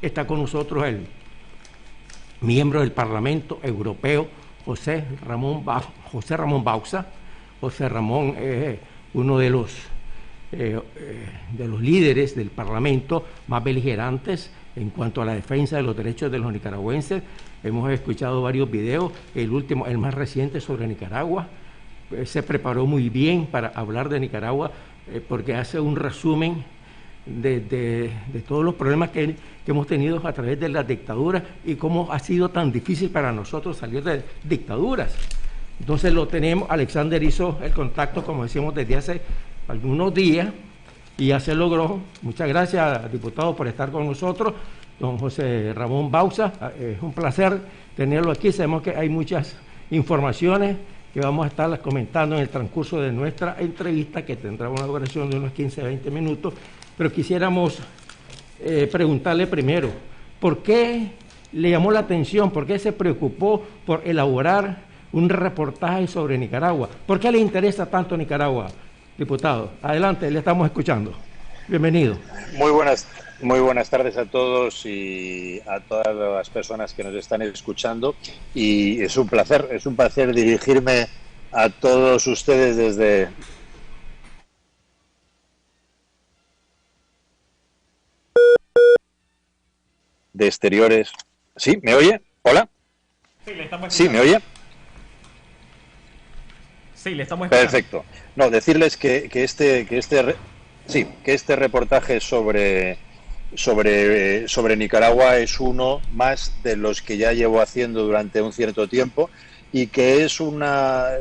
Está con nosotros el miembro del Parlamento Europeo, José Ramón Bauza. José Ramón es uno de los líderes del Parlamento más beligerantes en cuanto a la defensa de los derechos de los nicaragüenses. Hemos escuchado varios videos, el último, el más reciente, sobre Nicaragua. Se preparó muy bien para hablar de Nicaragua, porque hace un resumen de todos los problemas que hemos tenido a través de las dictaduras y cómo ha sido tan difícil para nosotros salir de dictaduras. Entonces lo tenemos. Alexander hizo el contacto, como decíamos, desde hace algunos días y ya se logró. Muchas gracias, diputado, por estar con nosotros. Don José Ramón Bauza, es un placer tenerlo aquí. Sabemos que hay muchas informaciones que vamos a estarlas comentando en el transcurso de nuestra entrevista, que tendrá una duración de unos 15-20 minutos, pero quisiéramos preguntarle primero, ¿por qué le llamó la atención, por qué se preocupó por elaborar un reportaje sobre Nicaragua? ¿Por qué le interesa tanto Nicaragua, diputado? Adelante, le estamos escuchando. Bienvenido. Muy buenas tardes a todos y a todas las personas que nos están escuchando, y es un placer dirigirme a todos ustedes desde exteriores. ¿Sí? ¿Me oye? ¿Hola? Sí, le estamos escuchando. ¿Sí? ¿Me oye? Sí, le estamos escuchando. Perfecto. No, decirles que este reportaje sobre Nicaragua es uno más de los que ya llevo haciendo durante un cierto tiempo, y que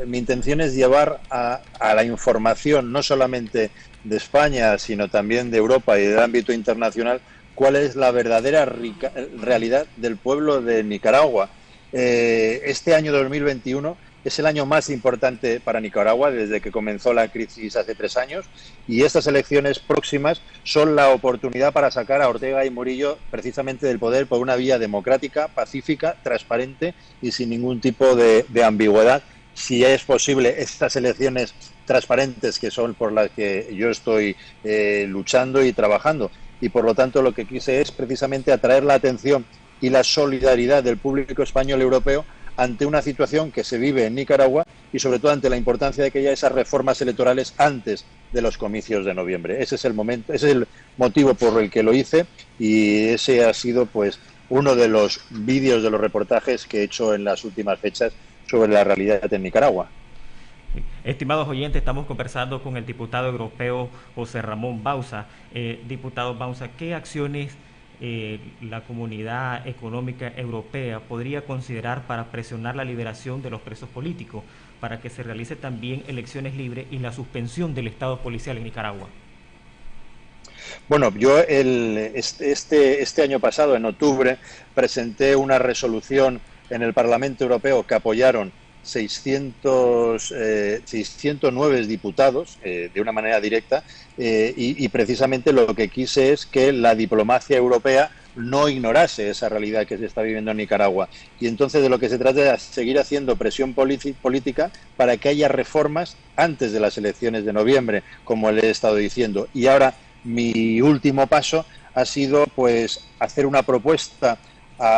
mi intención es llevar a la información, no solamente de España, sino también de Europa y del ámbito internacional, cuál es la verdadera realidad del pueblo de Nicaragua. Este año 2021 es el año más importante para Nicaragua desde que comenzó la crisis hace 3 años, y estas elecciones próximas son la oportunidad para sacar a Ortega y Murillo precisamente del poder por una vía democrática, pacífica, transparente y sin ningún tipo de ambigüedad. Si es posible, estas elecciones transparentes, que son por las que yo estoy luchando y trabajando, y por lo tanto lo que quise es precisamente atraer la atención y la solidaridad del público español y europeo ante una situación que se vive en Nicaragua, y sobre todo ante la importancia de que haya esas reformas electorales antes de los comicios de noviembre. Ese es el motivo por el que lo hice, y ese ha sido pues uno de los vídeos, de los reportajes que he hecho en las últimas fechas sobre la realidad en Nicaragua. Estimados oyentes, estamos conversando con el diputado europeo José Ramón Bauza. Diputado Bauza, ¿qué acciones la Comunidad Económica Europea podría considerar para presionar la liberación de los presos políticos, para que se realice también elecciones libres y la suspensión del Estado policial en Nicaragua? Bueno, yo este año pasado, en octubre, presenté una resolución en el Parlamento Europeo que apoyaron 609 diputados de una manera directa, y precisamente lo que quise es que la diplomacia europea no ignorase esa realidad que se está viviendo en Nicaragua, y entonces de lo que se trata es seguir haciendo presión política para que haya reformas antes de las elecciones de noviembre, como le he estado diciendo. Y ahora mi último paso ha sido pues hacer una propuesta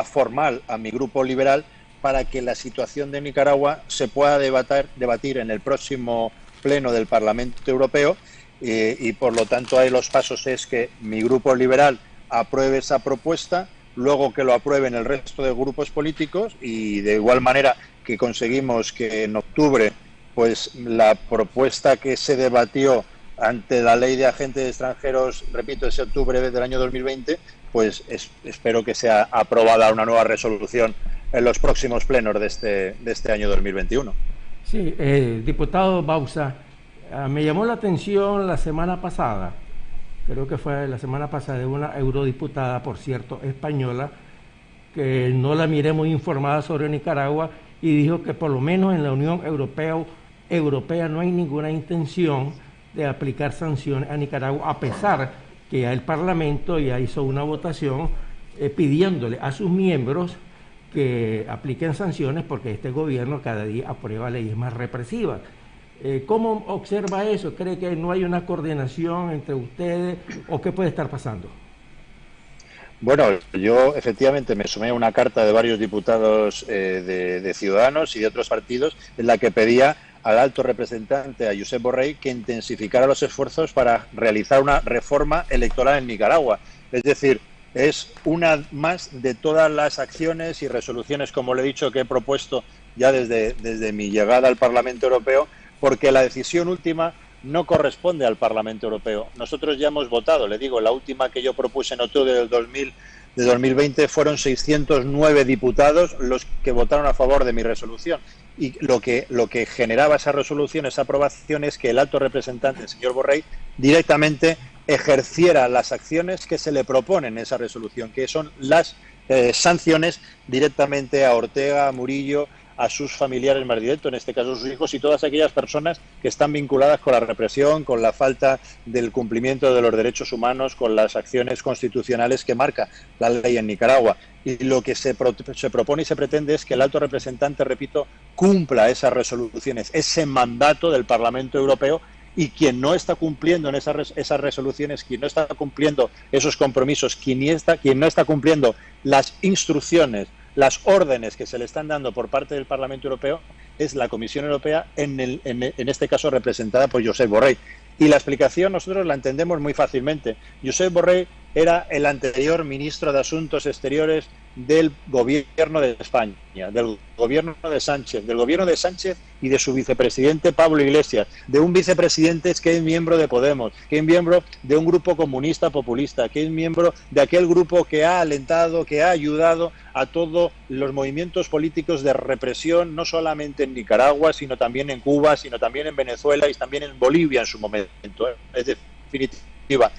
formal a mi grupo liberal para que la situación de Nicaragua se pueda debatir en el próximo pleno del Parlamento Europeo, y por lo tanto ahí los pasos es que mi grupo liberal apruebe esa propuesta, luego que lo aprueben el resto de grupos políticos, y de igual manera que conseguimos que en octubre pues la propuesta que se debatió ante la ley de agentes extranjeros, repito, ese octubre del año 2020, pues espero que sea aprobada una nueva resolución en los próximos plenos de este año 2021. Sí, diputado Bauza, me llamó la atención la semana pasada, creo que fue la semana pasada, de una eurodiputada, por cierto, española, que no la miré muy informada sobre Nicaragua, y dijo que por lo menos en la Unión Europea no hay ninguna intención de aplicar sanciones a Nicaragua, a pesar que ya el Parlamento ya hizo una votación pidiéndole a sus miembros que apliquen sanciones, porque este gobierno cada día aprueba leyes más represivas. ¿Cómo observa eso? ¿Cree que no hay una coordinación entre ustedes, o qué puede estar pasando? Bueno, yo efectivamente me sumé a una carta de varios diputados de Ciudadanos y de otros partidos en la que pedía al alto representante, a Josep Borrell, que intensificara los esfuerzos para realizar una reforma electoral en Nicaragua. Es decir, es una más de todas las acciones y resoluciones, como le he dicho, que he propuesto ya desde mi llegada al Parlamento Europeo, porque la decisión última no corresponde al Parlamento Europeo. Nosotros ya hemos votado, le digo, la última que yo propuse en octubre del 2020 fueron 609 diputados los que votaron a favor de mi resolución. Y lo que generaba esa resolución, esa aprobación, es que el alto representante, el señor Borrell, directamente ejerciera las acciones que se le proponen en esa resolución, que son las sanciones directamente a Ortega, a Murillo, a sus familiares más directos, en este caso sus hijos, y todas aquellas personas que están vinculadas con la represión, con la falta del cumplimiento de los derechos humanos, con las acciones constitucionales que marca la ley en Nicaragua. Y lo que se propone y se pretende es que el alto representante, repito, cumpla esas resoluciones, ese mandato del Parlamento Europeo, y quien no está cumpliendo en esas resoluciones, quien no está cumpliendo esos compromisos, quien no está cumpliendo las instrucciones, las órdenes que se le están dando por parte del Parlamento Europeo, es la Comisión Europea, en este caso representada por Josep Borrell. Y la explicación nosotros la entendemos muy fácilmente. Josep Borrell era el anterior ministro de Asuntos Exteriores del gobierno de España, del gobierno de Sánchez y de su vicepresidente Pablo Iglesias, de un vicepresidente que es miembro de Podemos, que es miembro de un grupo comunista populista, que es miembro de aquel grupo que ha alentado, que ha ayudado a todos los movimientos políticos de represión, no solamente en Nicaragua, sino también en Cuba, sino también en Venezuela y también en Bolivia en su momento. Es definitiva.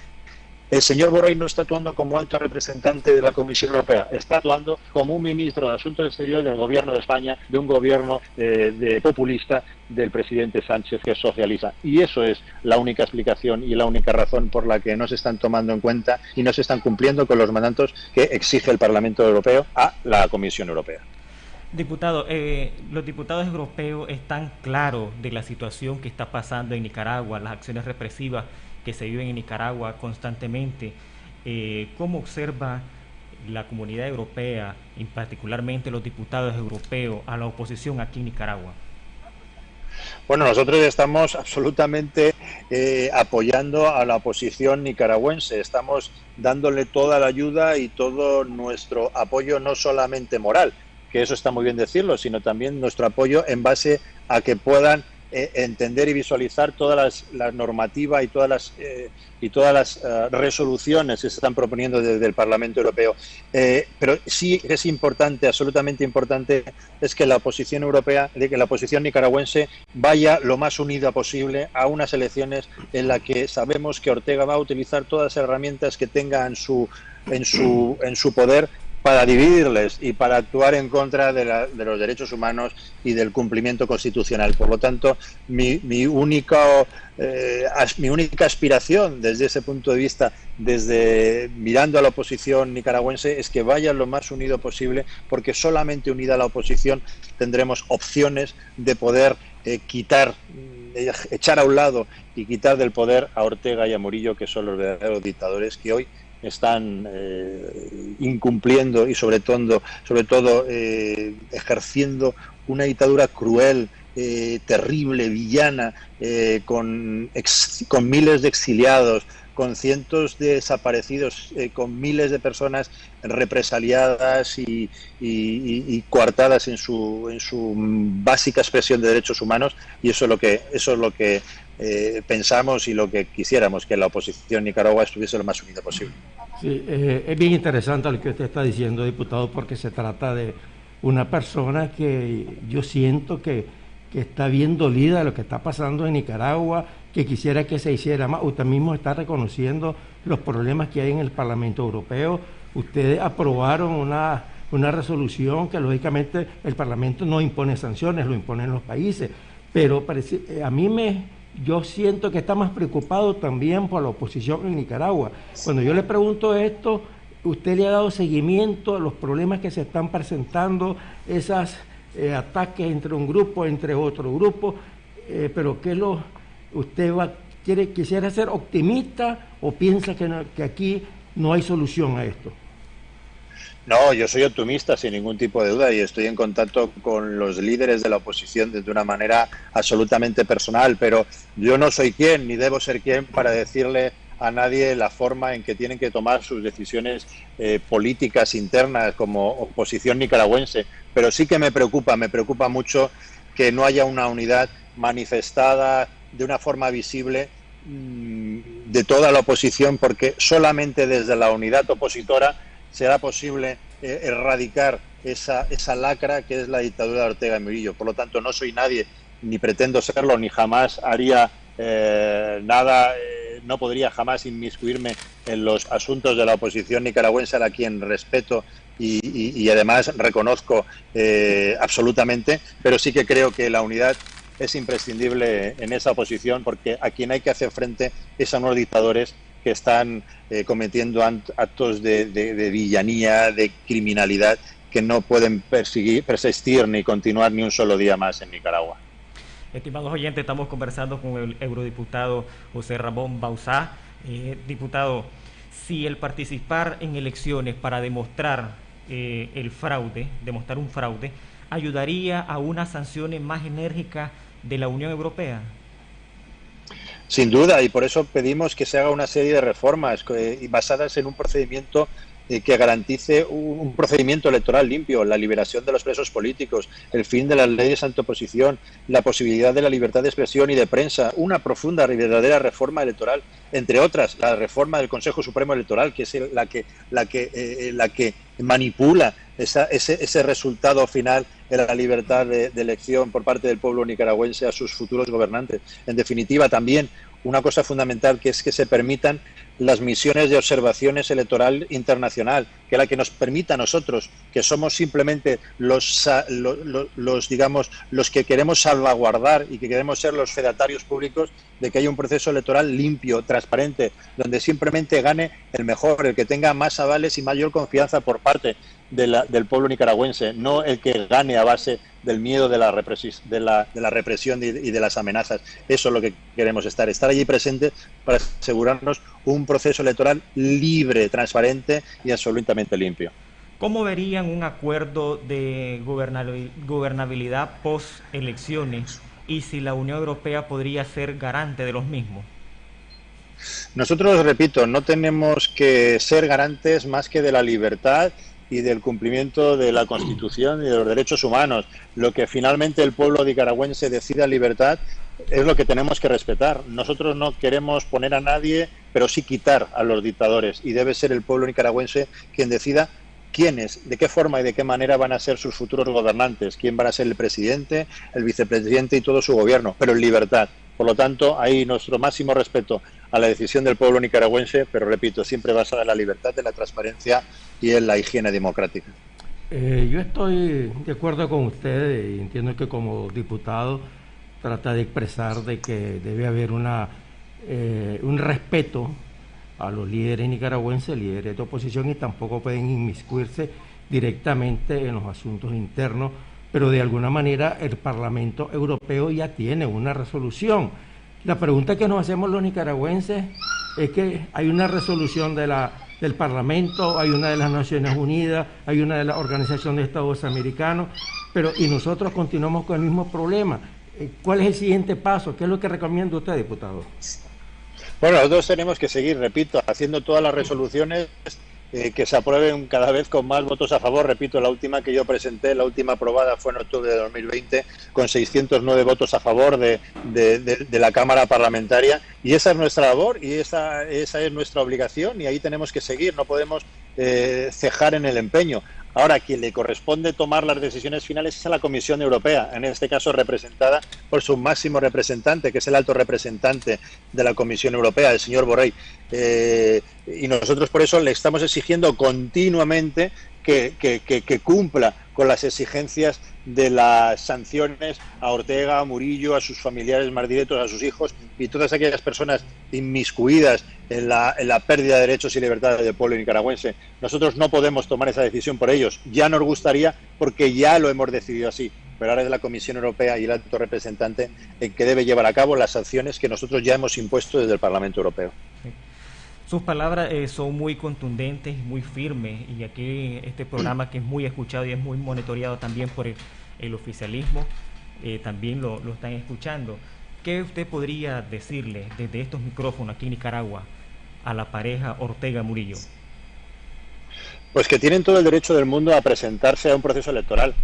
El señor Borrell no está actuando como alto representante de la Comisión Europea, está actuando como un ministro de Asuntos Exteriores del gobierno de España, de un gobierno de populista del presidente Sánchez, que es socialista. Y eso es la única explicación y la única razón por la que no se están tomando en cuenta y no se están cumpliendo con los mandatos que exige el Parlamento Europeo a la Comisión Europea. Diputado, los diputados europeos están claros de la situación que está pasando en Nicaragua, las acciones represivas que se viven en Nicaragua constantemente. ¿Cómo observa la comunidad europea, y particularmente los diputados europeos, a la oposición aquí en Nicaragua? Bueno, nosotros estamos absolutamente apoyando a la oposición nicaragüense, estamos dándole toda la ayuda y todo nuestro apoyo, no solamente moral, que eso está muy bien decirlo, sino también nuestro apoyo en base a que puedan entender y visualizar todas las normativas y todas las resoluciones que se están proponiendo desde el Parlamento Europeo. Pero sí es importante, absolutamente importante, es que la oposición europea, que la oposición nicaragüense vaya lo más unida posible a unas elecciones en las que sabemos que Ortega va a utilizar todas las herramientas que tenga en su poder para dividirles y para actuar en contra de los derechos humanos y del cumplimiento constitucional. Por lo tanto, mi única aspiración desde ese punto de vista, desde mirando a la oposición nicaragüense, es que vaya lo más unido posible, porque solamente unida la oposición tendremos opciones de poder echar a un lado y quitar del poder a Ortega y a Murillo, que son los verdaderos dictadores que hoy están incumpliendo y sobre todo ejerciendo una dictadura cruel, terrible, villana, con miles de exiliados, con cientos de desaparecidos, con miles de personas represaliadas y coartadas en su básica expresión de derechos humanos, y eso es lo que pensamos y lo que quisiéramos, que la oposición en Nicaragua estuviese lo más unida posible. Sí, es bien interesante lo que usted está diciendo, diputado, porque se trata de una persona que yo siento que está bien dolida de lo que está pasando en Nicaragua, que quisiera que se hiciera más. Usted mismo está reconociendo los problemas que hay en el Parlamento Europeo. Ustedes aprobaron una resolución que lógicamente el Parlamento no impone sanciones, lo imponen los países, pero yo siento que está más preocupado también por la oposición en Nicaragua. Cuando yo le pregunto esto, usted le ha dado seguimiento a los problemas que se están presentando, esos ataques entre un grupo, entre otro grupo, pero ¿quisiera ser optimista o piensa que aquí no hay solución a esto? No, yo soy optimista sin ningún tipo de duda y estoy en contacto con los líderes de la oposición de una manera absolutamente personal, pero yo no soy quien ni debo ser quien para decirle a nadie la forma en que tienen que tomar sus decisiones políticas internas como oposición nicaragüense, pero sí que me preocupa mucho que no haya una unidad manifestada de una forma visible de toda la oposición, porque solamente desde la unidad opositora será posible erradicar esa lacra que es la dictadura de Ortega y Murillo. Por lo tanto, no soy nadie, ni pretendo serlo, ni jamás haría nada, no podría jamás inmiscuirme en los asuntos de la oposición nicaragüense, a la quien respeto y además reconozco absolutamente, pero sí que creo que la unidad es imprescindible en esa oposición, porque a quien hay que hacer frente es a unos dictadores que están cometiendo actos de villanía, de criminalidad, que no pueden persistir ni continuar ni un solo día más en Nicaragua. Estimados oyentes, estamos conversando con el eurodiputado José Ramón Bauzá. Diputado, si el participar en elecciones para demostrar demostrar un fraude, ayudaría a unas sanciones más enérgicas de la Unión Europea. Sin duda, y por eso pedimos que se haga una serie de reformas basadas en un procedimiento que garantice un procedimiento electoral limpio, la liberación de los presos políticos, el fin de las leyes antioposición, la posibilidad de la libertad de expresión y de prensa, una profunda y verdadera reforma electoral, entre otras, la reforma del Consejo Supremo Electoral, que es la que manipula ese resultado final en la libertad de elección por parte del pueblo nicaragüense a sus futuros gobernantes. En definitiva, también una cosa fundamental, que es que se permitan las misiones de observaciones electoral internacional, que es la que nos permita a nosotros, que somos simplemente los que queremos salvaguardar y que queremos ser los fedatarios públicos de que haya un proceso electoral limpio, transparente, donde simplemente gane el mejor, el que tenga más avales y mayor confianza por parte del pueblo nicaragüense, no el que gane a base del miedo, de la represión y de las amenazas. Eso es lo que queremos, estar allí presente para asegurarnos un proceso electoral libre, transparente y absolutamente limpio. ¿Cómo verían un acuerdo de gobernabilidad post-elecciones y si la Unión Europea podría ser garante de los mismos? Nosotros, repito, no tenemos que ser garantes más que de la libertad y del cumplimiento de la Constitución y de los derechos humanos. Lo que finalmente el pueblo nicaragüense decida en libertad es lo que tenemos que respetar. Nosotros no queremos poner a nadie, pero sí quitar a los dictadores, y debe ser el pueblo nicaragüense quien decida quiénes, de qué forma y de qué manera van a ser sus futuros gobernantes, quién van a ser el presidente, el vicepresidente y todo su gobierno, pero en libertad. Por lo tanto, hay nuestro máximo respeto a la decisión del pueblo nicaragüense, pero repito, siempre basada en la libertad, en la transparencia y en la higiene democrática. Yo estoy de acuerdo con usted y entiendo que como diputado trata de expresar de que debe haber un respeto a los líderes nicaragüenses, líderes de oposición, y tampoco pueden inmiscuirse directamente en los asuntos internos, pero de alguna manera el Parlamento Europeo ya tiene una resolución. La pregunta que nos hacemos los nicaragüenses es que hay una resolución del Parlamento, hay una de las Naciones Unidas, hay una de la Organización de Estados Americanos, y nosotros continuamos con el mismo problema. ¿Cuál es el siguiente paso? ¿Qué es lo que recomienda usted, diputado? Bueno, nosotros tenemos que seguir, repito, haciendo todas las resoluciones que se aprueben cada vez con más votos a favor. Repito, la última que yo presenté, la última aprobada fue en octubre de 2020, con 609 votos a favor de la Cámara Parlamentaria, y esa es nuestra labor y esa es nuestra obligación, y ahí tenemos que seguir, no podemos cejar en el empeño. Ahora, quien le corresponde tomar las decisiones finales es a la Comisión Europea, en este caso representada por su máximo representante, que es el alto representante de la Comisión Europea, el señor Borrell. Y nosotros por eso le estamos exigiendo continuamente que cumpla con las exigencias de las sanciones a Ortega, a Murillo, a sus familiares más directos, a sus hijos y todas aquellas personas inmiscuidas en la pérdida de derechos y libertades del pueblo nicaragüense. Nosotros no podemos tomar esa decisión por ellos. Ya nos gustaría, porque ya lo hemos decidido así, pero ahora es la Comisión Europea y el alto representante el que debe llevar a cabo las sanciones que nosotros ya hemos impuesto desde el Parlamento Europeo. Sus palabras son muy contundentes, muy firmes, y aquí este programa que es muy escuchado y es muy monitoreado también por el oficialismo, también lo están escuchando. ¿Qué usted podría decirle desde estos micrófonos aquí en Nicaragua a la pareja Ortega-Murillo? Pues que tienen todo el derecho del mundo a presentarse a un proceso electoral,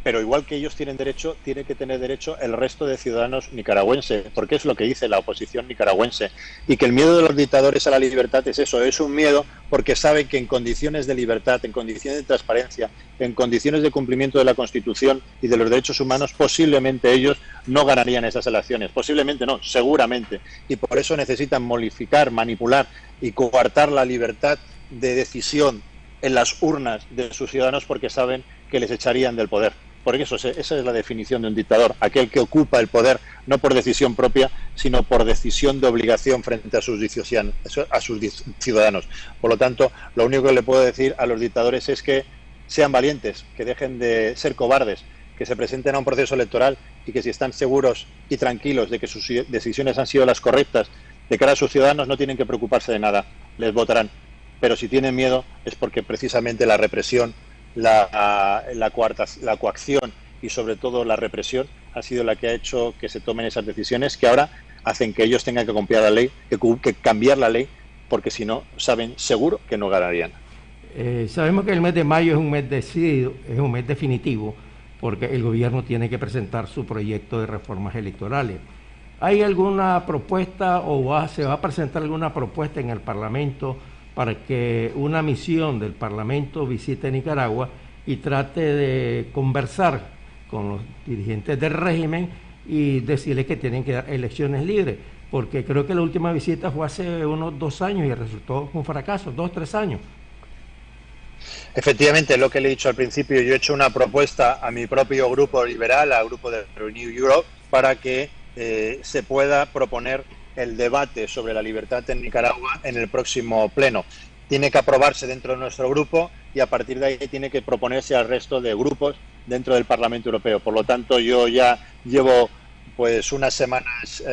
pero igual que ellos tienen derecho, tiene que tener derecho el resto de ciudadanos nicaragüenses, porque es lo que dice la oposición nicaragüense. Y que el miedo de los dictadores a la libertad es eso, es un miedo porque saben que en condiciones de libertad, en condiciones de transparencia, en condiciones de cumplimiento de la Constitución y de los derechos humanos, posiblemente ellos no ganarían esas elecciones. Posiblemente no, seguramente. Y por eso necesitan modificar, manipular y coartar la libertad de decisión en las urnas de sus ciudadanos, porque saben que les echarían del poder. Porque esa es la definición de un dictador, aquel que ocupa el poder no por decisión propia, sino por decisión de obligación frente a sus ciudadanos. Por lo tanto, lo único que le puedo decir a los dictadores es que sean valientes, que dejen de ser cobardes, que se presenten a un proceso electoral y que si están seguros y tranquilos de que sus decisiones han sido las correctas de cara a sus ciudadanos, no tienen que preocuparse de nada, les votarán. Pero si tienen miedo es porque precisamente la represión, la coacción y sobre todo la represión ha sido la que ha hecho que se tomen esas decisiones que ahora hacen que ellos tengan que cambiar la ley, porque si no, saben seguro que no ganarían. Sabemos que el mes de mayo es un mes decidido, es un mes definitivo, porque el gobierno tiene que presentar su proyecto de reformas electorales. ¿Hay alguna propuesta o se va a presentar alguna propuesta en el Parlamento para que una misión del Parlamento visite Nicaragua y trate de conversar con los dirigentes del régimen y decirles que tienen que dar elecciones libres? Porque creo que la última visita fue hace unos 2 años y resultó un fracaso, 2, 3 años. Efectivamente, lo que le he dicho al principio, yo he hecho una propuesta a mi propio grupo liberal, al grupo de Renew Europe, para que se pueda proponer el debate sobre la libertad en Nicaragua en el próximo pleno. Tiene que aprobarse dentro de nuestro grupo y a partir de ahí tiene que proponerse al resto de grupos dentro del Parlamento Europeo. Por lo tanto, yo ya llevo pues unas semanas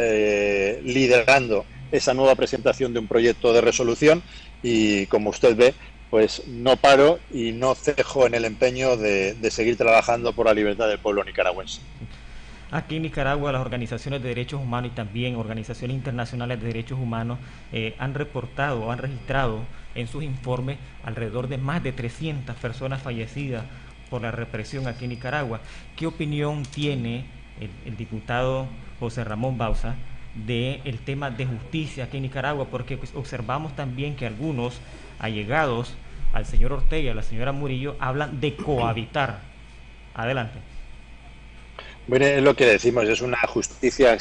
liderando esa nueva presentación de un proyecto de resolución y, como usted ve, pues no paro y no cejo en el empeño de seguir trabajando por la libertad del pueblo nicaragüense. Aquí en Nicaragua las organizaciones de derechos humanos y también organizaciones internacionales de derechos humanos han reportado, han registrado en sus informes alrededor de más de 300 personas fallecidas por la represión aquí en Nicaragua. ¿Qué opinión tiene el diputado José Ramón Bauza del tema de justicia aquí en Nicaragua? Porque pues, observamos también que algunos allegados al señor Ortega y a la señora Murillo hablan de cohabitar. Adelante. Bueno, es lo que decimos, es una justicia.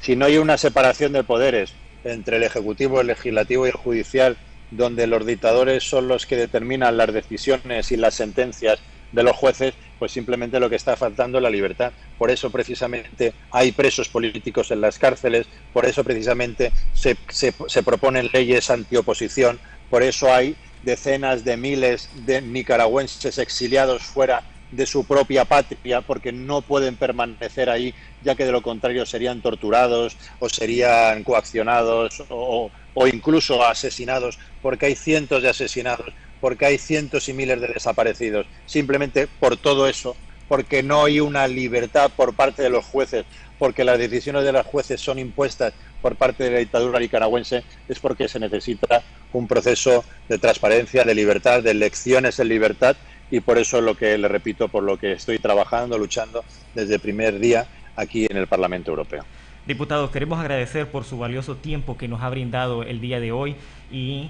Si no hay una separación de poderes entre el Ejecutivo, el Legislativo y el Judicial, donde los dictadores son los que determinan las decisiones y las sentencias de los jueces, pues simplemente lo que está faltando es la libertad. Por eso precisamente hay presos políticos en las cárceles, por eso precisamente se proponen leyes antioposición, por eso hay decenas de miles de nicaragüenses exiliados fuera de su propia patria, porque no pueden permanecer ahí, ya que de lo contrario serían torturados o serían coaccionados o incluso asesinados, porque hay cientos de asesinados, porque hay cientos y miles de desaparecidos. Simplemente por todo eso, porque no hay una libertad por parte de los jueces, porque las decisiones de los jueces son impuestas por parte de la dictadura nicaragüense, es porque se necesita un proceso de transparencia, de libertad, de elecciones en libertad. Y por eso es lo que le repito, por lo que estoy trabajando, luchando desde el primer día aquí en el Parlamento Europeo. Diputado, queremos agradecer por su valioso tiempo que nos ha brindado el día de hoy y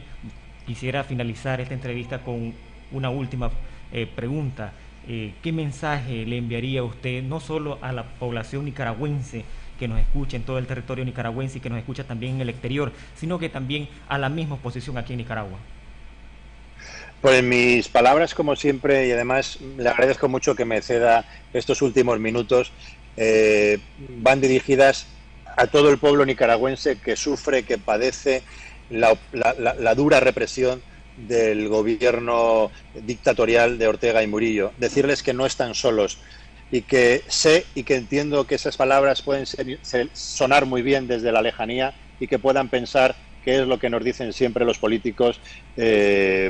quisiera finalizar esta entrevista con una última pregunta. ¿Qué mensaje le enviaría usted no solo a la población nicaragüense que nos escucha en todo el territorio nicaragüense y que nos escucha también en el exterior, sino que también a la misma oposición aquí en Nicaragua? Pues mis palabras, como siempre, y además le agradezco mucho que me ceda estos últimos minutos, van dirigidas a todo el pueblo nicaragüense que sufre, que padece la dura represión del gobierno dictatorial de Ortega y Murillo. Decirles que no están solos y que sé y que entiendo que esas palabras pueden sonar muy bien desde la lejanía y que puedan pensar qué es lo que nos dicen siempre los políticos,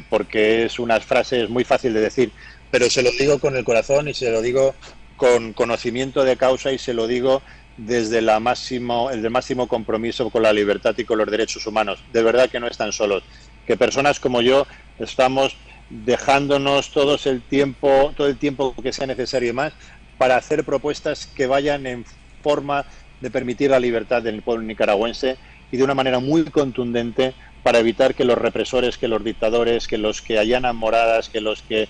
porque es unas frases muy fácil de decir, pero se lo digo con el corazón y se lo digo con conocimiento de causa y se lo digo desde el máximo compromiso con la libertad y con los derechos humanos. De verdad que no están solos, que personas como yo estamos dejándonos todo el tiempo que sea necesario y más para hacer propuestas que vayan en forma de permitir la libertad del pueblo nicaragüense y de una manera muy contundente para evitar que los represores, que los dictadores, que los que allanan moradas, que los que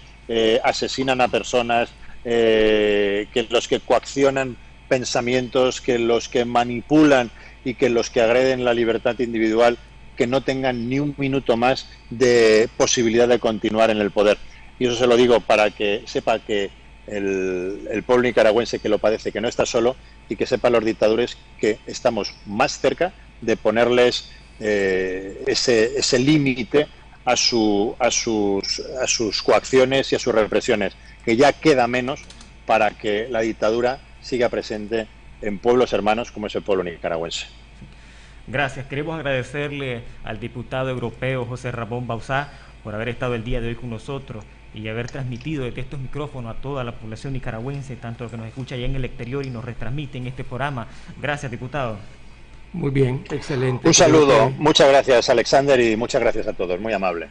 asesinan a personas, que los que coaccionan pensamientos, que los que manipulan y que los que agreden la libertad individual, que no tengan ni un minuto más de posibilidad de continuar en el poder. Y eso se lo digo para que sepa que el pueblo nicaragüense que lo padece, que no está solo, y que sepan los dictadores que estamos más cerca de ponerles ese límite a sus coacciones y a sus represiones, que ya queda menos para que la dictadura siga presente en pueblos hermanos como es el pueblo nicaragüense. Gracias. Queremos agradecerle al diputado europeo José Ramón Bauzá por haber estado el día de hoy con nosotros y haber transmitido desde estos micrófonos a toda la población nicaragüense, tanto que nos escucha allá en el exterior y nos retransmite en este programa. Gracias, diputado. Muy bien, excelente. Un saludo, muchas gracias, Alexander, y muchas gracias a todos, muy amable.